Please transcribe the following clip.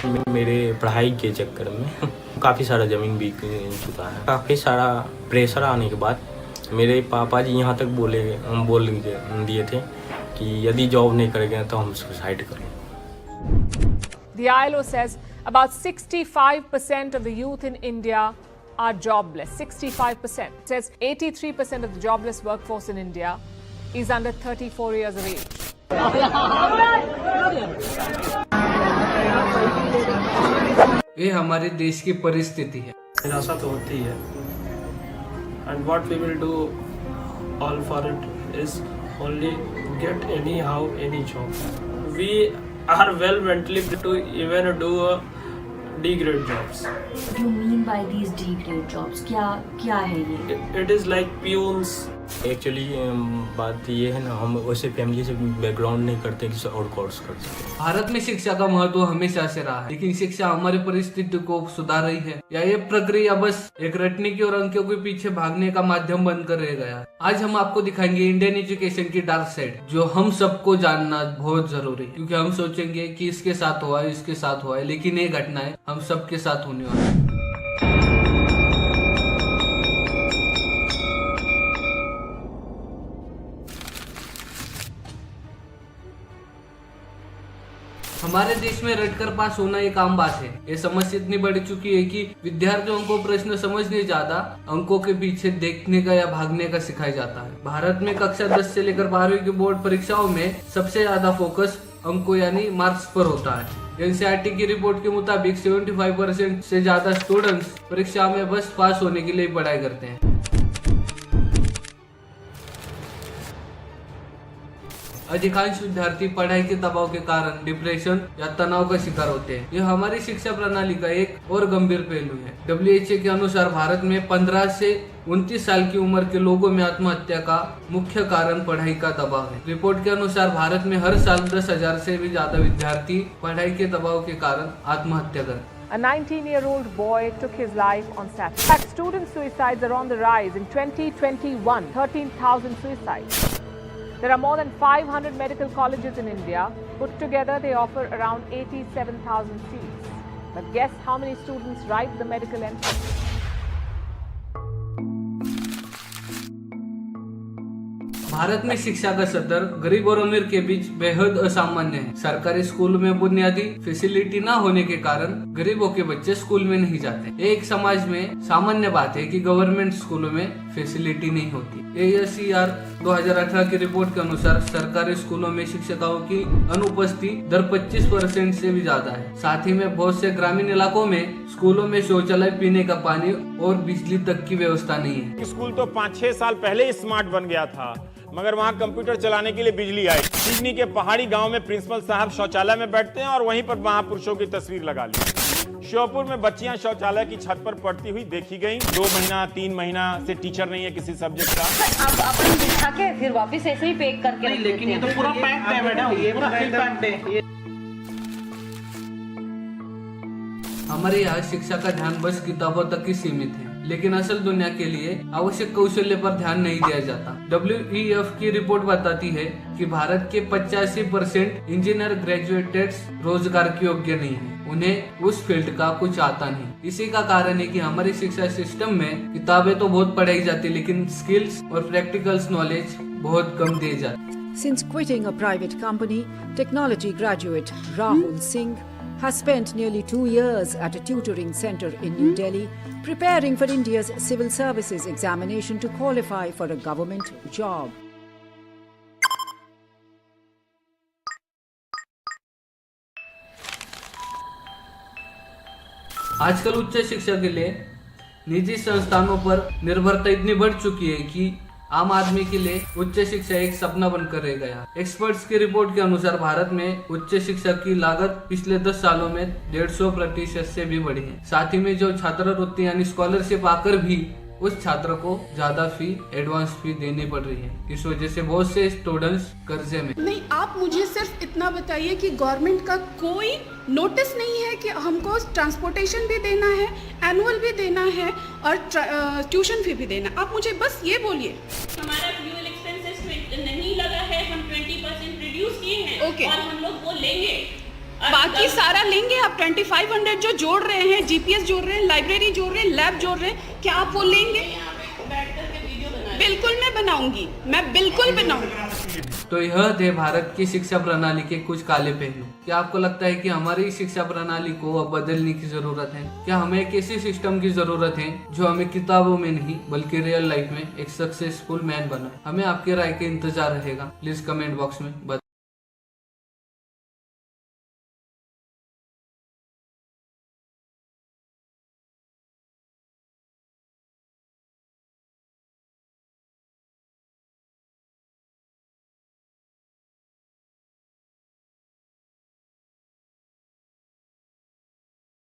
मेरे पढ़ाई के चक्कर में काफ़ी सारा ज़मीन बिक चुका है। काफ़ी सारा प्रेशर आने के बाद मेरे पापा जी यहाँ तक बोल दिए थे कि यदि जॉब नहीं करेंगे तो हम सुसाइड करेंगे। The ILO says about 65% of the youth in India are jobless. 65%. It says 83% of the jobless workforce in India is under 34 years of age. ये हमारे देश की परिस्थिति है। निराशा तो होती है। And what we will do all for it is only get anyhow any job. We are well mentally to even do D-grade jobs. What do you mean by these D-grade jobs? क्या है ये? It is like peons. Actually बात ये है ना, हम वैसे family से बैकग्राउंड नहीं करते किसी और कोर्स कर सकते। भारत में शिक्षा का महत्व हमेशा से रहा है, लेकिन शिक्षा हमारी परिस्थिति को सुधार रही है या ये प्रक्रिया बस एक रटने की और अंकों के पीछे भागने का माध्यम बनकर रह गया। आज हम आपको दिखाएंगे इंडियन एजुकेशन की डार्क साइड, जो हम सबको जानना बहुत जरूरी है, क्योंकि हम सोचेंगे कि इसके साथ हुआ है, इसके साथ हुआ है, लेकिन ये घटनाएं हम सबके साथ होने वाली है। हमारे देश में रटकर पास होना एक आम बात है। ये समस्या इतनी बढ़ चुकी है कि विद्यार्थियों को प्रश्न समझने ज्यादा अंकों के पीछे देखने का या भागने का सिखाया जाता है। भारत में कक्षा 10 से लेकर 12वीं की बोर्ड परीक्षाओं में सबसे ज्यादा फोकस अंकों यानी मार्क्स पर होता है। एनसीईआरटी की रिपोर्ट के मुताबिक 75% से ज्यादा स्टूडेंट्स परीक्षा में बस पास होने के लिए पढ़ाई करते हैं। अधिकांश विद्यार्थी पढ़ाई के दबाव के कारण डिप्रेशन या तनाव का शिकार होते हैं। यह हमारी शिक्षा प्रणाली का एक और गंभीर पहलू है। WHO के अनुसार भारत में 15 से 29 साल की उम्र के लोगों में आत्महत्या का मुख्य कारण पढ़ाई का दबाव है। रिपोर्ट के अनुसार भारत में हर साल 10,000 से भी ज्यादा विद्यार्थी पढ़ाई के दबाव के कारण आत्महत्या करते हैं। A 19-year-old boy took his life on Saturday. In fact, student suicides are on the rise. In 2021, 13,000 suicides. There are more than 500 medical colleges in India. Put together, they offer around 87,000 seats. But guess how many students write the medical entrance? Bharat में शिक्षा का स्तर गरीब और अमीर के बीच बेहद असामान्य है। सरकारी स्कूल में बुनियादी फैसिलिटी न होने के कारण गरीबों के बच्चे स्कूल में नहीं जाते। एक समाज में सामान्य बात है कि गवर्नमेंट स्कूलों में फैसिलिटी नहीं होती। ASER 2018 की रिपोर्ट के अनुसार सरकारी स्कूलों में शिक्षकों की अनुपस्थिति दर 25% से भी ज्यादा है। साथ ही में बहुत से ग्रामीण इलाकों में स्कूलों में शौचालय, पीने का पानी और बिजली तक की व्यवस्था नहीं है। स्कूल तो 5-6 साल पहले ही स्मार्ट बन गया था, मगर वहाँ कंप्यूटर चलाने के लिए बिजली आई। सिडनी के पहाड़ी गांव में प्रिंसिपल साहब शौचालय में बैठते हैं और वहीं पर महापुरुषों की तस्वीर लगा ली। श्योपुर में बच्चियां शौचालय की छत पर पढ़ती हुई देखी गईं। 2 महीना 3 महीना से टीचर नहीं है किसी सब्जेक्ट का। अब अपन बिठा के फिर वापस ऐसे ही पैक करके रख देते हैं। ये तो पूरा पैक्ड है मैडम, ये पूरा पैक्ड है। हमारे यहाँ शिक्षा का ध्यान बस किताबों तक ही सीमित है, लेकिन असल दुनिया के लिए आवश्यक कौशल्य पर ध्यान नहीं दिया जाता। WEF की रिपोर्ट बताती है कि भारत के 85% इंजीनियर ग्रेजुएट्स रोजगार के योग्य नहीं है। उन्हें उस फील्ड का कुछ आता नहीं। इसी का कारण है कि हमारी शिक्षा सिस्टम में किताबें तो बहुत पढ़ाई जाती, लेकिन स्किल्स और प्रैक्टिकल्स नॉलेज बहुत कम दी जाती। Since quitting a private company, technology graduate Rahul Singh has spent nearly 2 years at a tutoring center in New Delhi, preparing for India's civil services examination to qualify for a government job. आजकल उच्च शिक्षा के लिए निजी संस्थानों पर निर्भरता इतनी बढ़ चुकी है कि आम आदमी के लिए उच्च शिक्षा एक सपना बनकर रह गया। एक्सपर्ट्स की रिपोर्ट के अनुसार भारत में उच्च शिक्षा की लागत पिछले 10 सालों में 150% से भी बढ़ी है। साथ ही में जो छात्रवृत्ति यानी स्कॉलरशिप आकर भी उस छात्र को ज्यादा फी, एडवांस फी देनी पड़ रही है। इस वजह से बहुत से स्टूडेंट्स कर्जे में। नहीं, आप मुझे सिर्फ इतना बताइए कि गवर्नमेंट का कोई नोटिस नहीं है कि हमको ट्रांसपोर्टेशन भी देना है, एनुअल भी देना है और ट्यूशन फी भी देना। आप मुझे बस ये बोलिए। हमारा फ्यूल एक्सपेंसेस नहीं लगा है, हम 20% रिड्यूस किए हैं। ओके। और हम लोग वो लेंगे, बाकी सारा लेंगे आप 2500 जो जोड़ रहे हैं, जीपीएस जोड़ रहे हैं, लाइब्रेरी जोड़ रहे हैं, लैब जोड़ रहे हैं, क्या आप वो लेंगे? बैठ करके वीडियो बना बिल्कुल मैं बनाऊंगी, मैं बिल्कुल बनाऊंगी। तो यह थे भारत की शिक्षा प्रणाली के कुछ काले पहलू। क्या आपको लगता है कि हमारी शिक्षा प्रणाली को अब बदलने की जरूरत है? क्या हमें एक ऐसे सिस्टम की जरूरत है जो हमें किताबों में नहीं बल्कि रियल लाइफ में एक सक्सेसफुल मैन बनाए? हमें आपके राय के इंतजार रहेगा। प्लीज कमेंट बॉक्स में